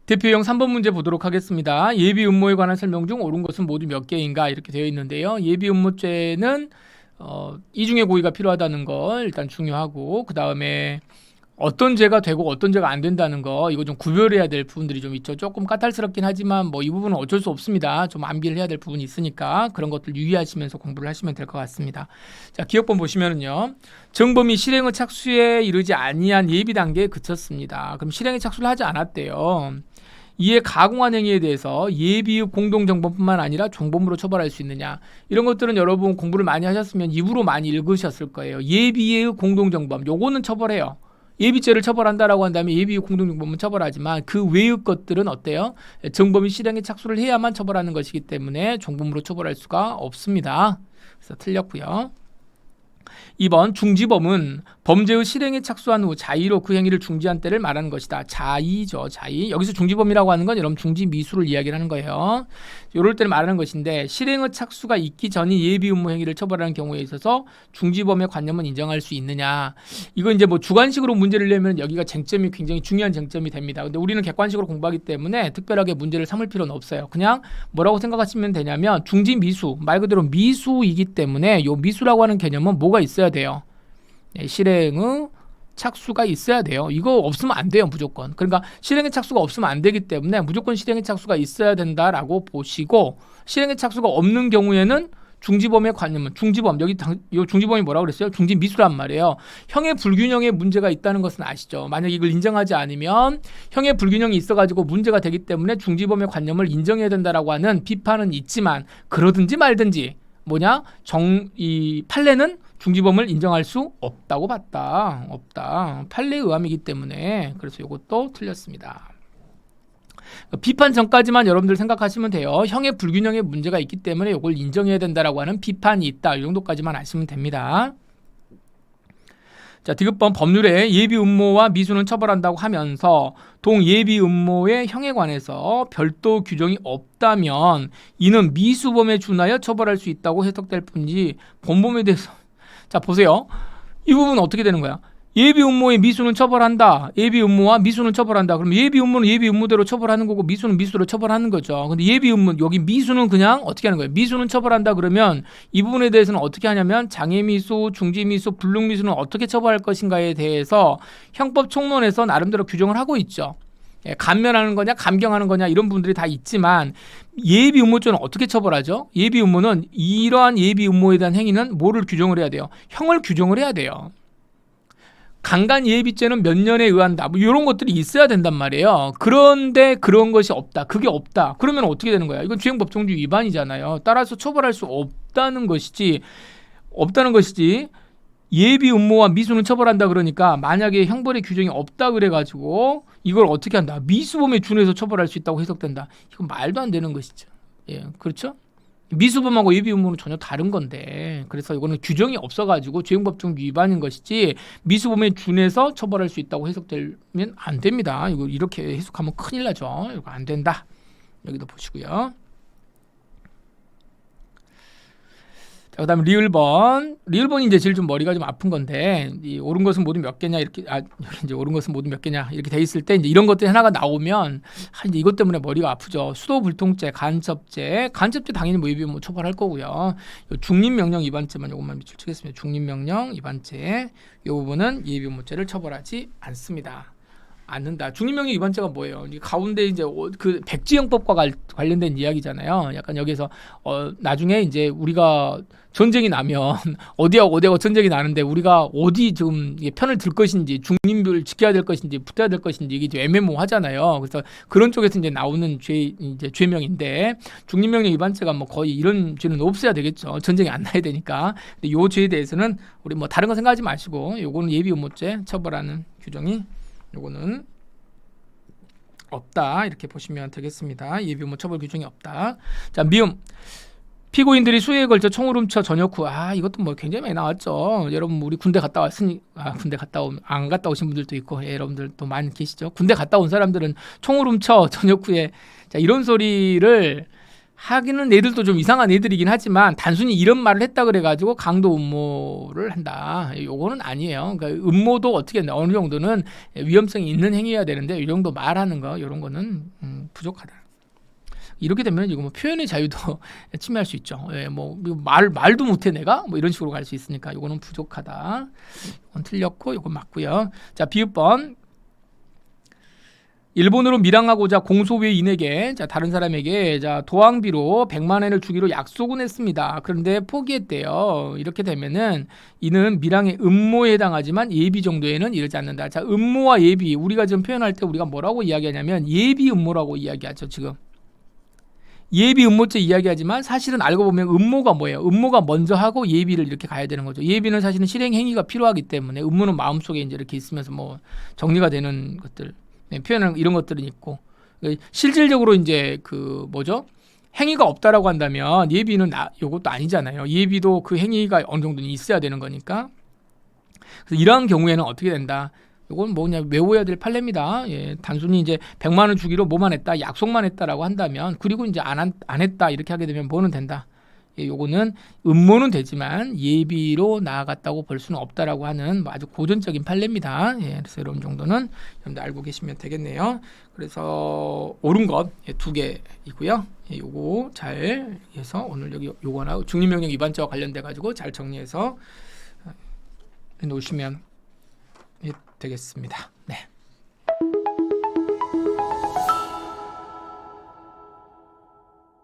대표형 3번 문제 보도록 하겠습니다. 예비 음모에 관한 설명 중 옳은 것은 모두 몇 개인가 이렇게 되어 있는데요. 예비 음모죄는 이중의 고의가 필요하다는 거 일단 중요하고, 그 다음에 어떤 죄가 되고 어떤 죄가 안 된다는 거, 이거 좀 구별해야 될 부분들이 좀 있죠. 조금 까탈스럽긴 하지만 뭐 이 부분은 어쩔 수 없습니다. 좀 암기를 해야 될 부분이 있으니까 그런 것들 유의하시면서 공부를 하시면 될 것 같습니다. 자, 기억본 보시면은요, 정범이 실행의 착수에 이르지 아니한 예비 단계에 그쳤습니다. 그럼 실행에 착수를 하지 않았대요. 이에 가공한 행위에 대해서 예비의 공동정범뿐만 아니라 종범으로 처벌할 수 있느냐, 이런 것들은 여러분 공부를 많이 하셨으면 입으로 많이 읽으셨을 거예요. 예비의 공동정범, 요거는 처벌해요. 예비죄를 처벌한다라고 한다면 예비의 공동정범은 처벌하지만 그 외의 것들은 어때요? 정범이 실행에 착수를 해야만 처벌하는 것이기 때문에 종범으로 처벌할 수가 없습니다. 그래서 틀렸고요. 2번, 중지범은 범죄의 실행에 착수한 후 자의로 그 행위를 중지한 때를 말하는 것이다. 자의죠, 자의. 여기서 중지범이라고 하는 건 여러분 중지 미수를 이야기를 하는 거예요. 이럴 때를 말하는 것인데, 실행의 착수가 있기 전이 예비 음모 행위를 처벌하는 경우에 있어서 중지범의 관념은 인정할 수 있느냐. 이거 이제 뭐 주관식으로 문제를 내면 여기가 쟁점이 굉장히 중요한 쟁점이 됩니다. 근데 우리는 객관식으로 공부하기 때문에 특별하게 문제를 삼을 필요는 없어요. 그냥 뭐라고 생각하시면 되냐면, 중지 미수, 말 그대로 미수이기 때문에 요 미수라고 하는 개념은 뭐가 있어야 돼요? 실행의 착수가 있어야 돼요. 이거 없으면 안 돼요, 무조건. 그러니까 실행의 착수가 없으면 안 되기 때문에 무조건 실행의 착수가 있어야 된다라고 보시고, 실행의 착수가 없는 경우에는 중지범의 관념은, 중지범, 여기 요 중지범이 뭐라고 그랬어요? 중지 미수란 말이에요. 형의 불균형에 문제가 있다는 것은 아시죠? 만약 이걸 인정하지 않으면 형의 불균형이 있어가지고 문제가 되기 때문에 중지범의 관념을 인정해야 된다라고 하는 비판은 있지만, 그러든지 말든지 뭐냐? 이 판례는 중지범을 인정할 수 없다고 봤다. 없다. 판례의 의함이기 때문에. 그래서 이것도 틀렸습니다. 비판 전까지만 여러분들 생각하시면 돼요. 형의 불균형에 문제가 있기 때문에 이걸 인정해야 된다라고 하는 비판이 있다. 이 정도까지만 아시면 됩니다. 자, 디귿번, 법률에 예비 음모와 미수는 처벌한다고 하면서 동예비 음모의 형에 관해서 별도 규정이 없다면 이는 미수범에 준하여 처벌할 수 있다고 해석될 뿐이지 본범에 대해서. 자, 보세요. 이 부분은 어떻게 되는 거야? 예비 음모의 미수는 처벌한다. 예비 음모와 미수는 처벌한다. 그럼 예비 음모는 예비 음모대로 처벌하는 거고 미수는 미수대로 처벌하는 거죠. 근데 예비 음모, 여기 미수는 그냥 어떻게 하는 거예요? 미수는 처벌한다 그러면 이 부분에 대해서는 어떻게 하냐면 장애미수, 중지미수, 불능미수는 어떻게 처벌할 것인가에 대해서 형법 총론에서 나름대로 규정을 하고 있죠. 감면하는 거냐 감경하는 거냐 이런 부분들이 다 있지만, 예비 음모죄는 어떻게 처벌하죠? 예비 음모는 이러한 예비 음모에 대한 행위는 뭐를 규정을 해야 돼요? 형을 규정을 해야 돼요. 강간 예비죄는 몇 년에 의한다, 뭐 이런 것들이 있어야 된단 말이에요. 그런데 그런 것이 없다. 그게 없다. 그러면 어떻게 되는 거야? 이건 주행법정지 위반이잖아요. 따라서 처벌할 수 없다는 것이지, 예비 음모와 미수는 처벌한다 그러니까 만약에 형벌의 규정이 없다 그래가지고 이걸 어떻게 한다? 미수범에 준해서 처벌할 수 있다고 해석된다. 이건 말도 안 되는 것이죠. 예, 그렇죠? 미수범하고 예비 음모는 전혀 다른 건데, 그래서 이거는 규정이 없어가지고 주행법정지 위반인 것이지 미수범에 준해서 처벌할 수 있다고 해석되면 안 됩니다. 이거 이렇게 해석하면 큰일 나죠. 이거 안 된다. 여기도 보시고요. 그 다음에 리을번이 이제 제일 좀 머리가 좀 아픈 건데, 이 옳은 것은 모두 몇 개냐 이렇게, 이제 옳은 것은 모두 몇 개냐 이렇게 돼 있을 때 이제 이런 것들이 하나가 나오면 이제 이것 때문에 머리가 아프죠. 수도불통죄, 간첩죄 당연히 뭐 예비 음모 처벌할 거고요. 중립명령 위반죄만 요것만 밑줄 치겠습니다. 중립명령 위반죄 이 부분은 예비 음모죄를 처벌하지 않습니다. 않는다. 중립명령 위반죄가 뭐예요? 가운데 이제 그 백지영법과 관련된 이야기잖아요. 약간 여기서 나중에 이제 우리가 전쟁이 나면 어디하고 전쟁이 나는데 우리가 어디 지금 편을 들 것인지, 중립을 지켜야 될 것인지 붙어야 될 것인지 이게 좀 애매모호하잖아요. 그래서 그런 쪽에서 이제 나오는 죄명인데, 중립명령 위반죄가 뭐 거의 이런 죄는 없어야 되겠죠. 전쟁이 안 나야 되니까. 근데 요 죄에 대해서는 우리 뭐 다른 거 생각하지 마시고 요거는 예비 음모죄 처벌하는 규정이 요거는 없다 이렇게 보시면 되겠습니다. 예비 음모 처벌 규정이 없다. 자, 미음, 피고인들이 수해에 걸쳐 총을 훔쳐 전역 후, 이것도 뭐 굉장히 많이 나왔죠. 여러분 우리 군대 갔다 왔으니, 군대 안 갔다 오신 분들도 있고, 여러분들 또 많이 계시죠. 군대 갔다 온 사람들은 총을 훔쳐 전역 후에, 자, 이런 소리를 하기는 애들도 좀 이상한 애들이긴 하지만 단순히 이런 말을 했다 그래가지고 강도 음모를 한다. 요거는 아니에요. 그러니까 음모도 어떻게 했나 어느 정도는 위험성이 있는 행위여야 되는데 이 정도 말하는 거 이런 거는 부족하다. 이렇게 되면 이거 뭐 표현의 자유도 침해할 수 있죠. 예, 뭐 말도 못해 내가 뭐 이런 식으로 갈 수 있으니까 이거는 부족하다. 이건 틀렸고 이건 맞고요. 자 비읍번. 일본으로 밀항하고자 공소외인에게 다른 사람에게 도항비로 100만 엔을 주기로 약속은 했습니다. 그런데 포기했대요. 이렇게 되면은 이는 밀항의 음모에 해당하지만 예비 정도에는 이르지 않는다. 자, 음모와 예비 우리가 지금 표현할 때 우리가 뭐라고 이야기하냐면 예비 음모라고 이야기하죠. 지금 예비 음모죄 이야기하지만 사실은 알고 보면 음모가 뭐예요? 음모가 먼저 하고 예비를 이렇게 가야 되는 거죠. 예비는 사실은 실행 행위가 필요하기 때문에 음모는 마음속에 이제 이렇게 있으면서 뭐 정리가 되는 것들. 네, 표현하는 이런 것들은 있고 실질적으로 이제 그 뭐죠? 행위가 없다라고 한다면 예비는 요것도 아니잖아요. 예비도 그 행위가 어느 정도는 있어야 되는 거니까. 그래서 이러한 경우에는 어떻게 된다? 이건 뭐냐 외워야 될 판례입니다. 예, 단순히 이제 100만 원 주기로 뭐만 했다, 약속만 했다라고 한다면 그리고 이제 안 했다 이렇게 하게 되면 뭐는 된다. 예, 요거는 음모는 되지만 예비로 나아갔다고 볼 수는 없다라고 하는 아주 고전적인 판례입니다. 예, 그래서 이런 정도는 여러분들 알고 계시면 되겠네요. 그래서 옳은 것 두 개이고요. 예, 요거 잘 해서 오늘 여기 요거나 중립명령 위반죄와 관련돼 가지고 잘 정리해서 놓으시면 되겠습니다. 네.